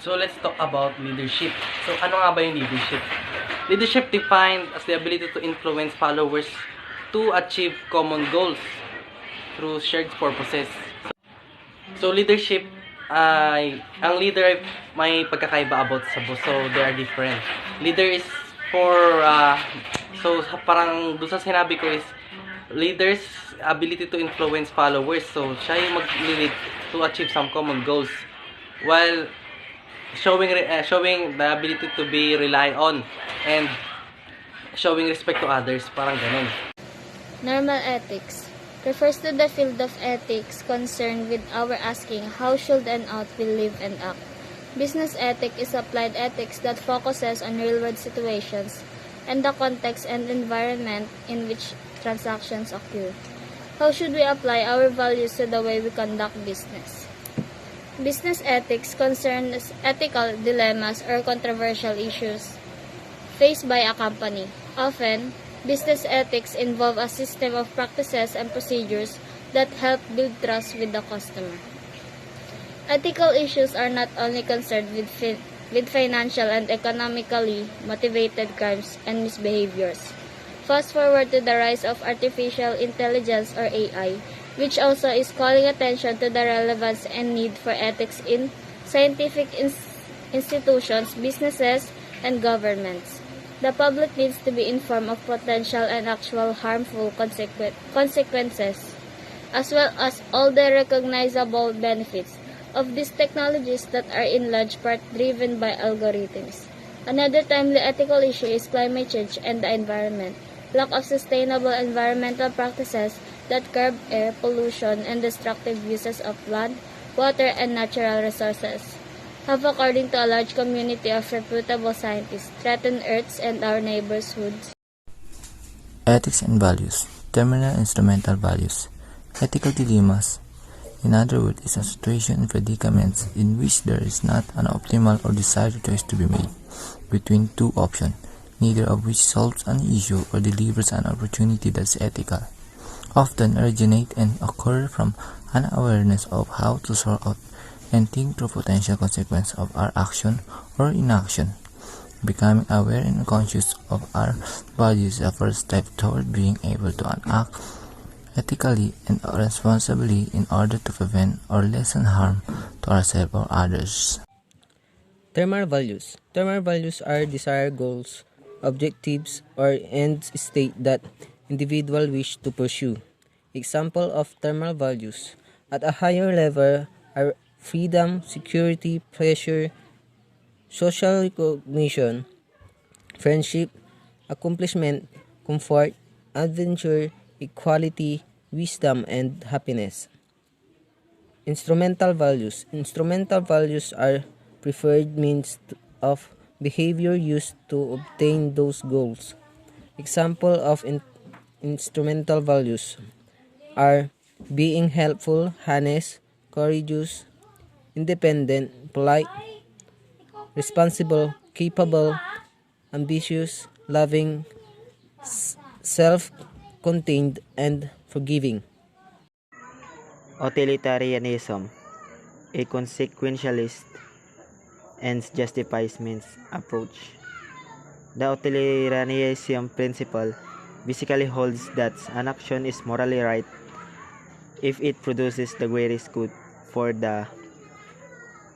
So let's talk about leadership. So ano nga ba yung leadership? Leadership defined as the ability to influence followers to achieve common goals through shared purposes. So leadership ay ang leader ay may pagkakaiba about sa boss. So they are different. Leader is for so parang doon sa sinabi ko is leaders ability to influence followers. So siya yung mag-lead to achieve some common goals while showing the ability to be rely on and showing respect to others, parang ganun. Normal ethics refers to the field of ethics concerned with our asking how should and ought we live and act. Business ethics is applied ethics that focuses on real-world situations and the context and environment in which transactions occur. How should we apply our values to the way we conduct business? Business ethics concerns ethical dilemmas or controversial issues faced by a company. Often, business ethics involve a system of practices and procedures that help build trust with the customer. Ethical issues are not only concerned with financial and economically motivated crimes and misbehaviors. Fast forward to the rise of artificial intelligence or AI, which also is calling attention to the relevance and need for ethics in scientific institutions, businesses, and governments. The public needs to be informed of potential and actual harmful consequences, as well as all the recognizable benefits of these technologies that are in large part driven by algorithms. Another timely ethical issue is climate change and the environment. Lack of sustainable environmental practices that curb air pollution and destructive uses of land, water, and natural resources have, according to a large community of reputable scientists, threatened Earth's and our neighborhoods. Ethics and values. Terminal instrumental values. Ethical dilemmas. In other words, is a situation in predicaments in which there is not an optimal or desired choice to be made between two options, neither of which solves an issue or delivers an opportunity that is ethical. Often originate and occur from an awareness of how to sort out and think through potential consequences of our action or inaction. Becoming aware and conscious of our values is the first step toward being able to act ethically and responsibly in order to prevent or lessen harm to ourselves or others. Terminal values. Terminal values are desired goals, objectives, or end state that individual wish to pursue. Example of terminal values at a higher level are freedom, security, pleasure, social recognition, friendship, accomplishment, comfort, adventure, equality, wisdom, and happiness. Instrumental values. Instrumental values are preferred means of behavior used to obtain those goals. Example of instrumental values are being helpful, honest, courageous, independent, polite, responsible, capable, ambitious, loving, self-contained, and forgiving. Utilitarianism, a consequentialist ends justifies means approach. The utilitarianism principle basically holds that an action is morally right if it produces the greatest good for the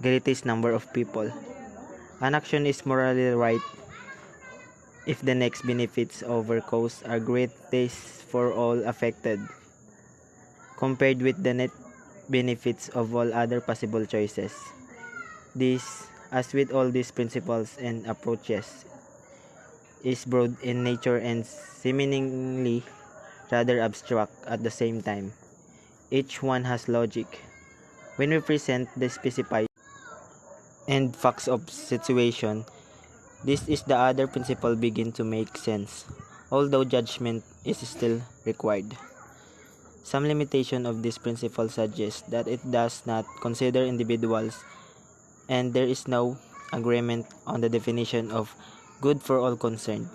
greatest number of people. An action is morally right if the next benefits over costs are greatest for all affected, compared with the net benefits of all other possible choices. This, as with all these principles and approaches, is broad in nature and seemingly rather abstract at the same time. Each one has logic. When we present the specified and facts of situation, this is the other principle begin to make sense, although judgment is still required. Some limitation of this principle suggests that it does not consider individuals, and there is no agreement on the definition of good for all concerned.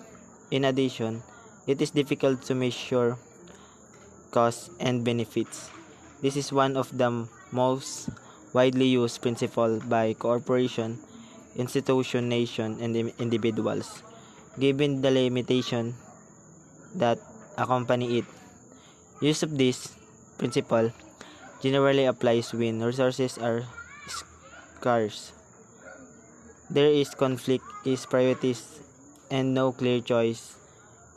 In addition, it is difficult to measure costs and benefits. This is one of the most widely used principles by corporations institution, nation, and individuals, given the limitation that accompany it. Use of this principle generally applies when resources are scarce. There is conflict, is priorities, and no clear choice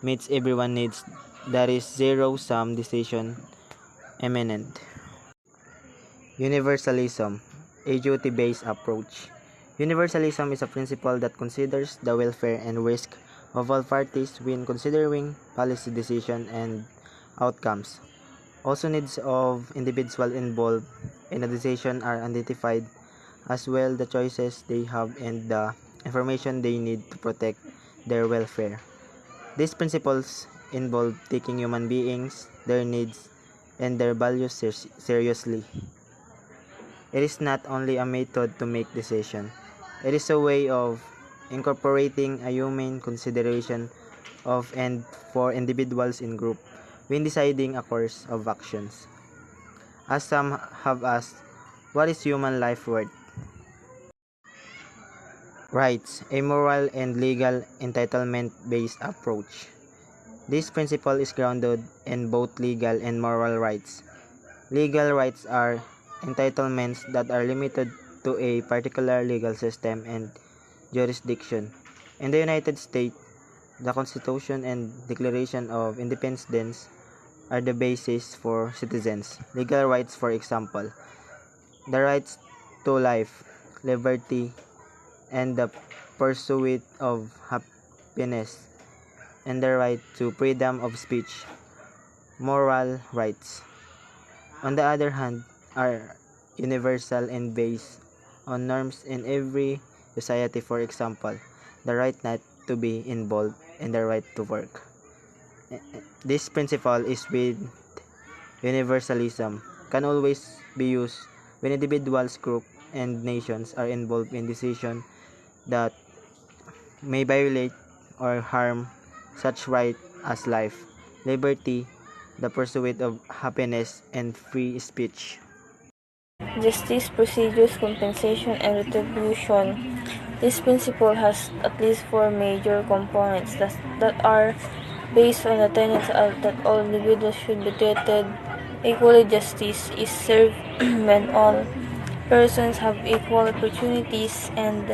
meets everyone needs. That is zero-sum decision eminent. Universalism, a duty-based approach. Universalism is a principle that considers the welfare and risk of all parties when considering policy decision and outcomes. Also, needs of individuals involved in a decision are identified, as well the choices they have and the information they need to protect their welfare. These principles involve taking human beings, their needs, and their values seriously. It is not only a method to make decisions, it is a way of incorporating a human consideration of and for individuals in group when deciding a course of actions. As some have asked, what is human life worth? Rights, a moral and legal entitlement-based approach. This principle is grounded in both legal and moral rights. Legal rights are entitlements that are limited to a particular legal system and jurisdiction. In the United States, the Constitution and Declaration of Independence are the basis for citizens. Legal rights, for example, the rights to life, liberty, and the pursuit of happiness, and the right to freedom of speech. Moral rights, on the other hand, are universal and based on norms in every society. For example, the right not to be involved and the right to work. This principle is with universalism can always be used when individuals, groups, and nations are involved in decisions that may violate or harm such rights as life, liberty, the pursuit of happiness, and free speech. Justice, procedures, compensation, and retribution. This principle has at least four major components that are based on the tenets that all individuals should be treated equally. Justice is served when all persons have equal opportunities and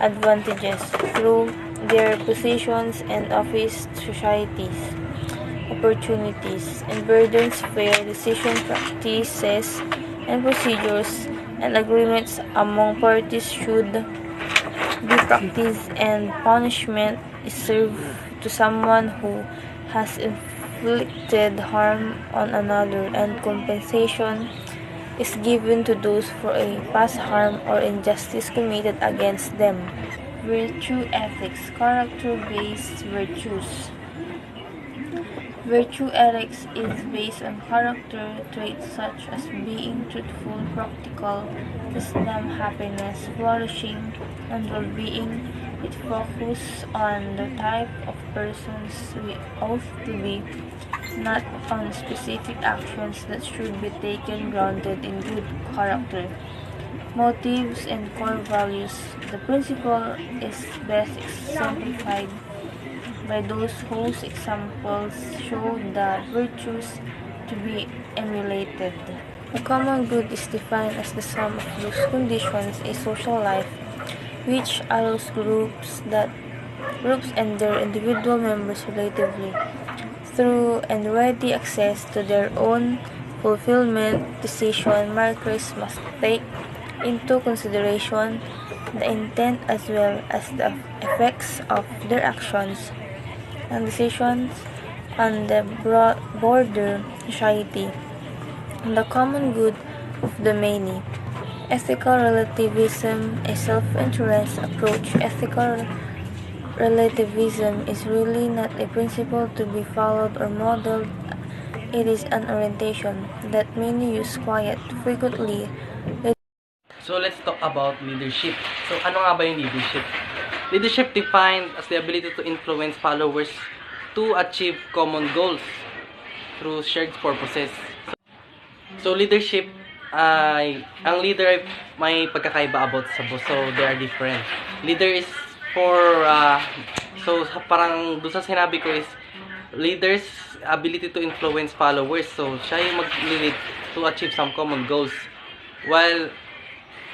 advantages through their positions and office societies. Opportunities and burdens, fair decision practices and procedures, and agreements among parties should be practiced, and punishment is served to someone who has inflicted harm on another, and compensation is given to those for a past harm or injustice committed against them. Virtue ethics, character-based virtues. Virtue ethics is based on character traits such as being truthful, practical, wisdom, happiness, flourishing, and well-being. It focuses on the type of persons we ought to be, not on specific actions that should be taken grounded in good character. Motives and core values. The principle is best exemplified by those whose examples show the virtues to be emulated. The common good is defined as the sum of those conditions a social life which allows groups and their individual members relatively through and ready access to their own fulfillment. Decision makers must take into consideration the intent as well as the effects of their actions and decisions on the broader society and the common good of the many. Ethical relativism, a self-interest approach. Ethical relativism is really not a principle to be followed or modeled. It is an orientation that many use quite frequently. So let's talk about leadership. So ano nga ba yung leadership? Leadership defined as the ability to influence followers to achieve common goals through shared purposes. So leadership ang leader may pagkakaiba about sa boss. So, they are different. Leader is for, so parang doon sa sinabi ko is, leaders ability to influence followers. So, siya yung mag-lead to achieve some common goals. While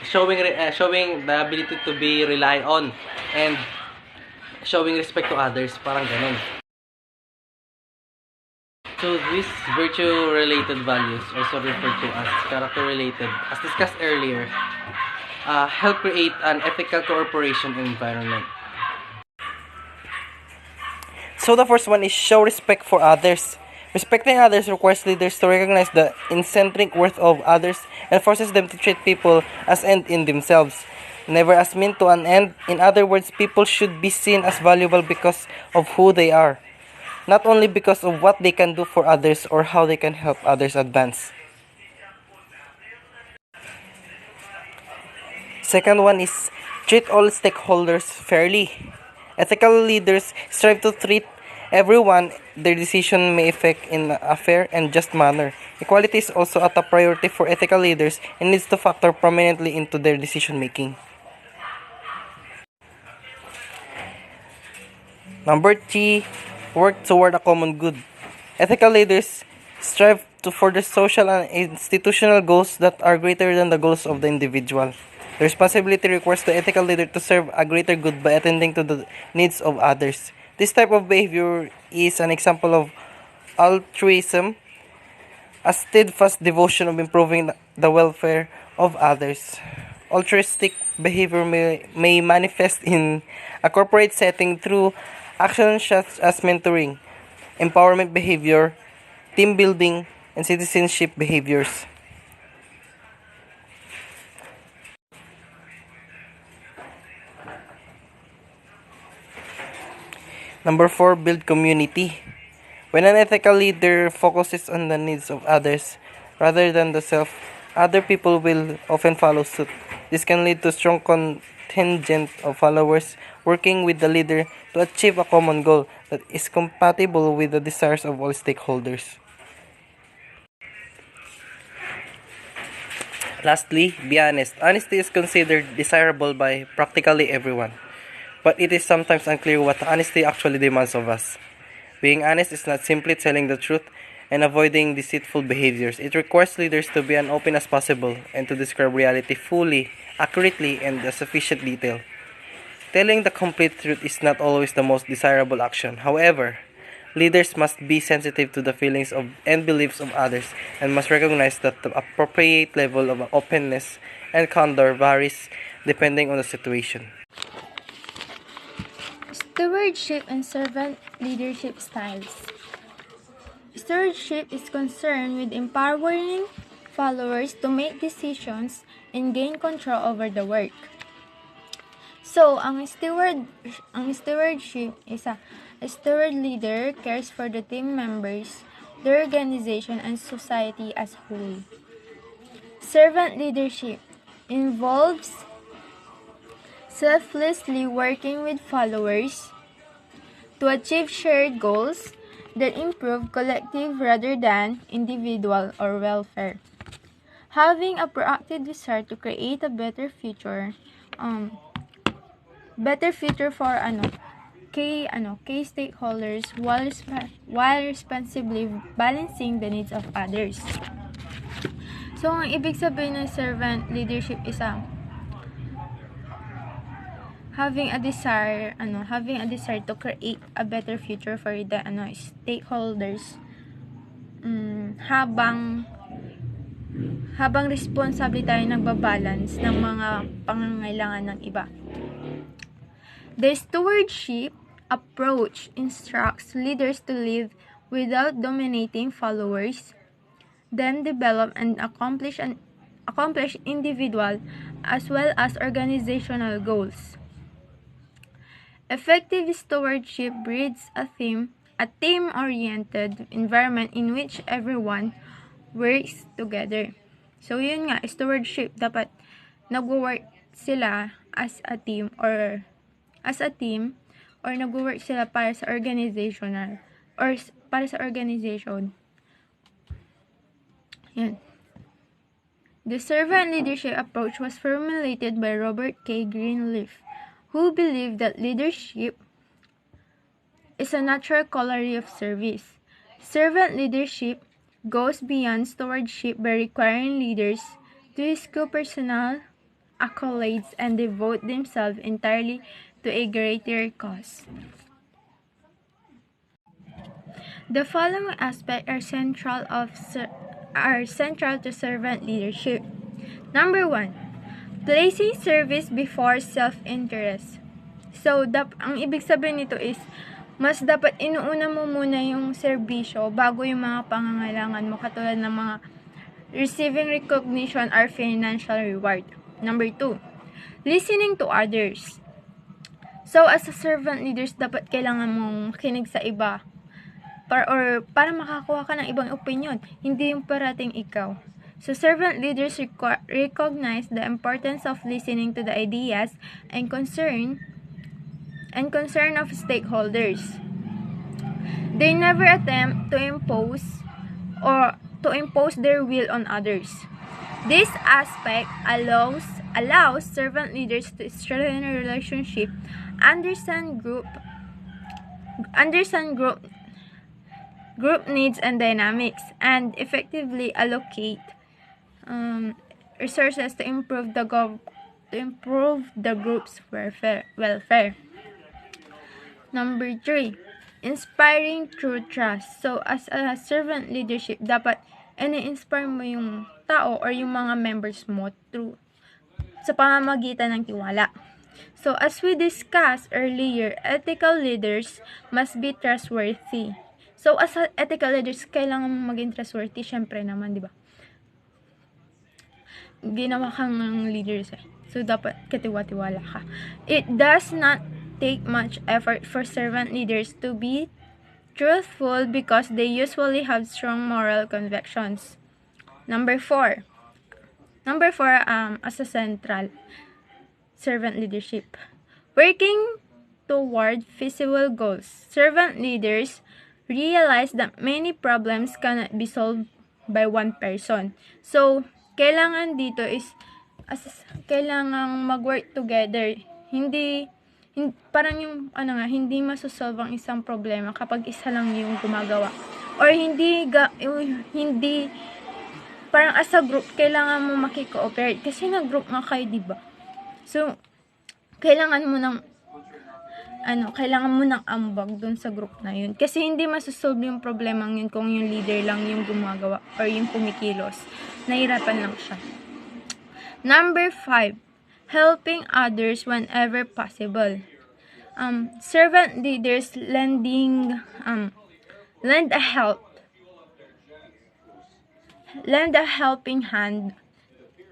showing the ability to be rely on and showing respect to others, parang ganun. So these virtue-related values, also referred to as character-related, as discussed earlier, help create an ethical cooperation environment. So the first one is show respect for others. Respecting others requires leaders to recognize the intrinsic worth of others and forces them to treat people as end in themselves, never as mean to an end. In other words, people should be seen as valuable because of who they are, not only because of what they can do for others or how they can help others advance. Second one is treat all stakeholders fairly. Ethical leaders strive to treat everyone their decision may affect in a fair and just manner. Equality is also a top priority for ethical leaders and needs to factor prominently into their decision making. Number 3, work toward a common good. Ethical leaders strive to further social and institutional goals that are greater than the goals of the individual. The responsibility requires the ethical leader to serve a greater good by attending to the needs of others. This type of behavior is an example of altruism, a steadfast devotion of improving the welfare of others. Altruistic behavior may manifest in a corporate setting through actions such as mentoring, empowerment behavior, team building, and citizenship behaviors. Number 4, build community. When an ethical leader focuses on the needs of others rather than the self, other people will often follow suit. This can lead to strong contingent of followers working with the leader to achieve a common goal that is compatible with the desires of all stakeholders. Lastly, be honest. Honesty is considered desirable by practically everyone, but it is sometimes unclear what honesty actually demands of us. Being honest is not simply telling the truth and avoiding deceitful behaviors. It requires leaders to be as open as possible and to describe reality fully, accurately, and in sufficient detail. Telling the complete truth is not always the most desirable action. However, leaders must be sensitive to the feelings of and beliefs of others and must recognize that the appropriate level of openness and candor varies depending on the situation. Stewardship and servant leadership styles. Stewardship is concerned with empowering followers to make decisions and gain control over the work. So, ang stewardship is a steward leader cares for the team members, the organization, and society as whole. Servant leadership involves selflessly working with followers to achieve shared goals that improve collective rather than individual or welfare. Having a proactive desire to create a better future for key stakeholders while responsibly balancing the needs of others. So, ang ibig sabihin ng servant leadership is having a desire to create a better future for the stakeholders, habang responsable tayo nagbabalance ng mga pangangailangan ng iba. The stewardship approach instructs leaders to live without dominating followers, then develop and accomplish individual as well as organizational goals. Effective stewardship breeds a team-oriented environment in which everyone works together. So, yun nga, stewardship, dapat nag-work sila as a team or nag-work sila para sa organization. Yan. The servant leadership approach was formulated by Robert K. Greenleaf, who believed that leadership is a natural corollary of service. Servant leadership goes beyond stewardship by requiring leaders to eschew personal accolades and devote themselves entirely to a greater cause. The following aspects are central to servant leadership. Number 1, placing service before self-interest. So, ang ibig sabihin nito is, mas dapat inuuna mo muna yung serbisyo bago yung mga pangangailangan mo, katulad ng mga receiving recognition or financial reward. Number 2, listening to others. So, as a servant leaders, dapat kailangan mong makinig sa iba para makakuha ka ng ibang opinion, hindi yung parating ikaw. So, servant leaders recognize the importance of listening to the ideas and concern of stakeholders. They never attempt to impose their will on others. This aspect allows servant leaders to strengthen a relationship, understand group needs and dynamics, and effectively allocate resources to improve the group's welfare. Number 3, inspiring through trust. So, as a servant leadership, dapat ini-inspire mo yung tao or yung mga members mo sa pamamagitan ng tiwala. So, as we discussed earlier, ethical leaders must be trustworthy. So, as ethical leaders, kailangan mong maging trustworthy, syempre naman, di ba? Ginawa kang leaders eh. So, dapat katiwa-tiwala ka. It does not take much effort for servant leaders to be truthful because they usually have strong moral convictions. Number 4, as a central servant leadership. Working toward feasible goals. Servant leaders realize that many problems cannot be solved by one person. So, kailangan dito is kailangang mag-work together. Parang yung hindi masosolve ang isang problema kapag isa lang yung gumagawa. Or hindi parang as a group kailangan mo maki-cooperate kasi nag-group nga kayo, di ba? So, kailangan mo ng ambag dun sa group na yun. Kasi hindi masosolve yung problema yun kung yung leader lang yung gumagawa or yung kumikilos. Nahirapan lang siya. Number 5, helping others whenever possible. Servant leaders lend a helping hand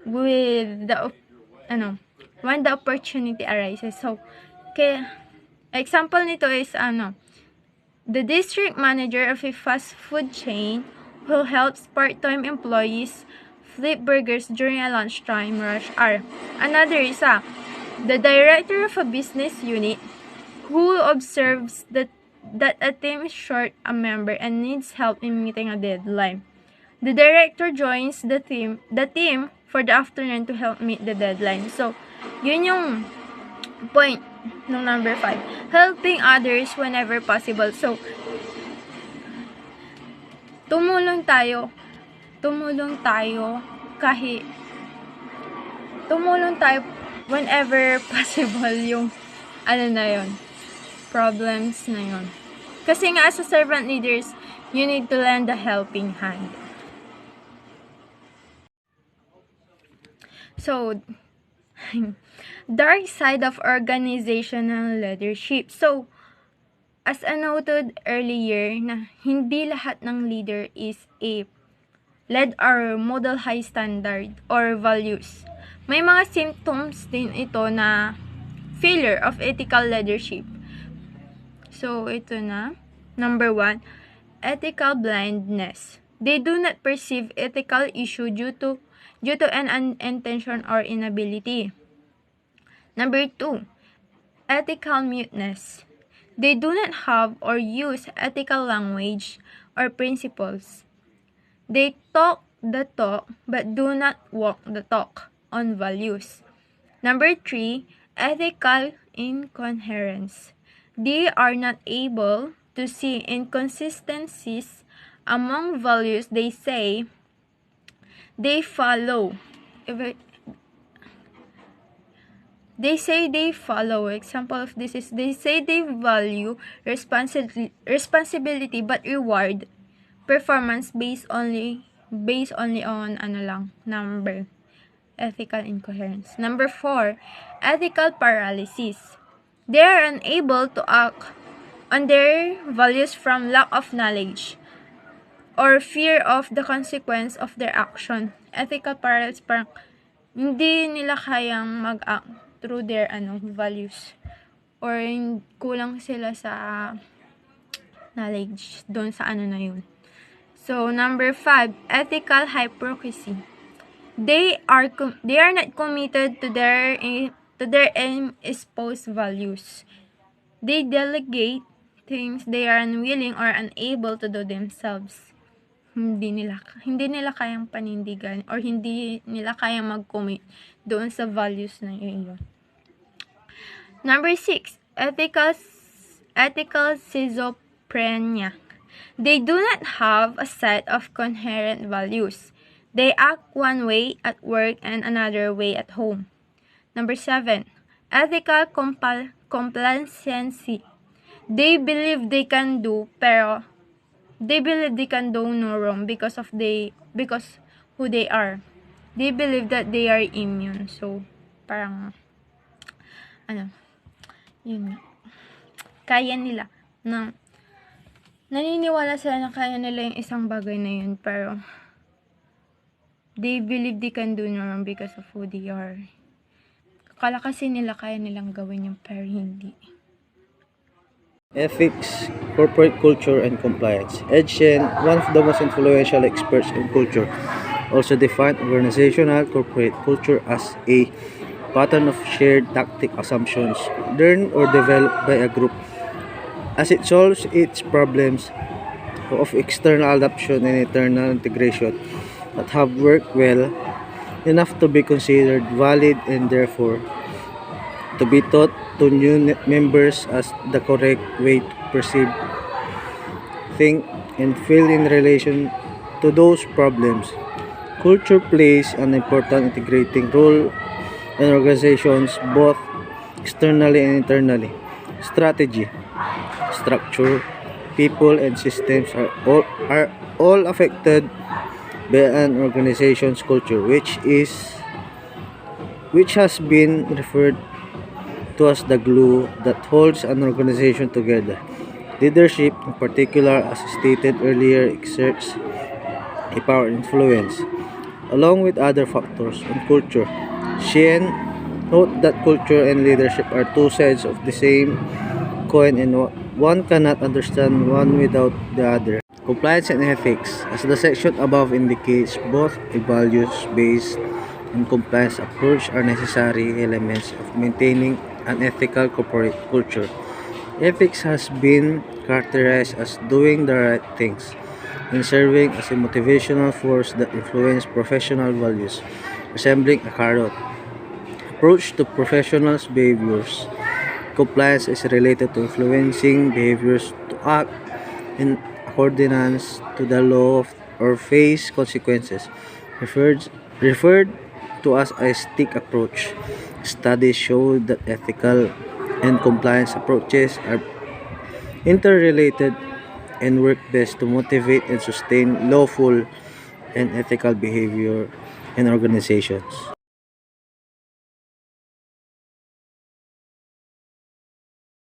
with when the opportunity arises. So, example nito is the district manager of a fast food chain who helps part-time employees flip burgers during a lunchtime rush hour. Another is the director of a business unit who observes that a team is short a member and needs help in meeting a deadline. The director joins the team for the afternoon to help meet the deadline. So, yun yung point ng number 5. Helping others whenever possible. So, tumulong tayo whenever possible yung problems na yun. Kasi nga as a servant leaders, you need to lend a helping hand. So, dark side of organizational leadership. So, as I noted earlier, na hindi lahat ng leader is led or model high standard or values. May mga symptoms din ito na failure of ethical leadership. So, ito na. Number 1, ethical blindness. They do not perceive ethical issue due to an unintention or inability. Number 2, ethical muteness. They do not have or use ethical language or principles. They talk the talk but do not walk the talk on values. Number 3, ethical incoherence. They are not able to see inconsistencies among values they say they follow. Example of this is they say they value responsibility but reward performance based only on number. Ethical incoherence. Number 4, ethical paralysis. They are unable to act on their values from lack of knowledge or fear of the consequence of their action. Ethical paralysis, parang hindi nila kayang mag-act through their values, or kulang sila sa knowledge doon sa na yun. So number 5, ethical hypocrisy. They are not committed to their imposed values. They delegate things they are unwilling or unable to do themselves. Hindi nila kayang panindigan or hindi nila kayang mag-commit doon sa values na yun. Number 6, ethical schizophrenia. They do not have a set of coherent values. They act one way at work and another way at home. Number 7, ethical complacency. They believe they can do no wrong because who they are. They believe that they are immune. So, parang yun, kaya nila naniniwala sila na kaya nila yung isang bagay na yun, pero they believe they can do no wrong because of who they are. Akala kasi nila kaya nilang gawin yung, pero hindi. Ethics, corporate culture, and compliance. Ed Shen, one of the most influential experts in culture, also defined organizational corporate culture as a pattern of shared tactic assumptions learned or developed by a group as it solves its problems of external adoption and internal integration that have worked well enough to be considered valid and therefore to be taught to new members as the correct way to perceive, think, and feel in relation to those problems. Culture plays an important integrating role in organizations both externally and internally. Strategy, structure, people, and systems are all affected by an organization's culture, which has been referred to as the glue that holds an organization together. Leadership, in particular, as stated earlier, exerts a power influence, along with other factors on culture. Shen note that culture and leadership are two sides of the same coin and one cannot understand one without the other. Compliance and ethics. As the section above indicates, both a values-based and compliance approach are necessary elements of maintaining an ethical corporate culture. Ethics has been characterized as doing the right things and serving as a motivational force that influences professional values, resembling a carrot. Approach to professionals' behaviors. Compliance is related to influencing behaviors to act in accordance to the law or face consequences, referred to as a stick approach. Studies show that ethical and compliance approaches are interrelated and work best to motivate and sustain lawful and ethical behavior in organizations.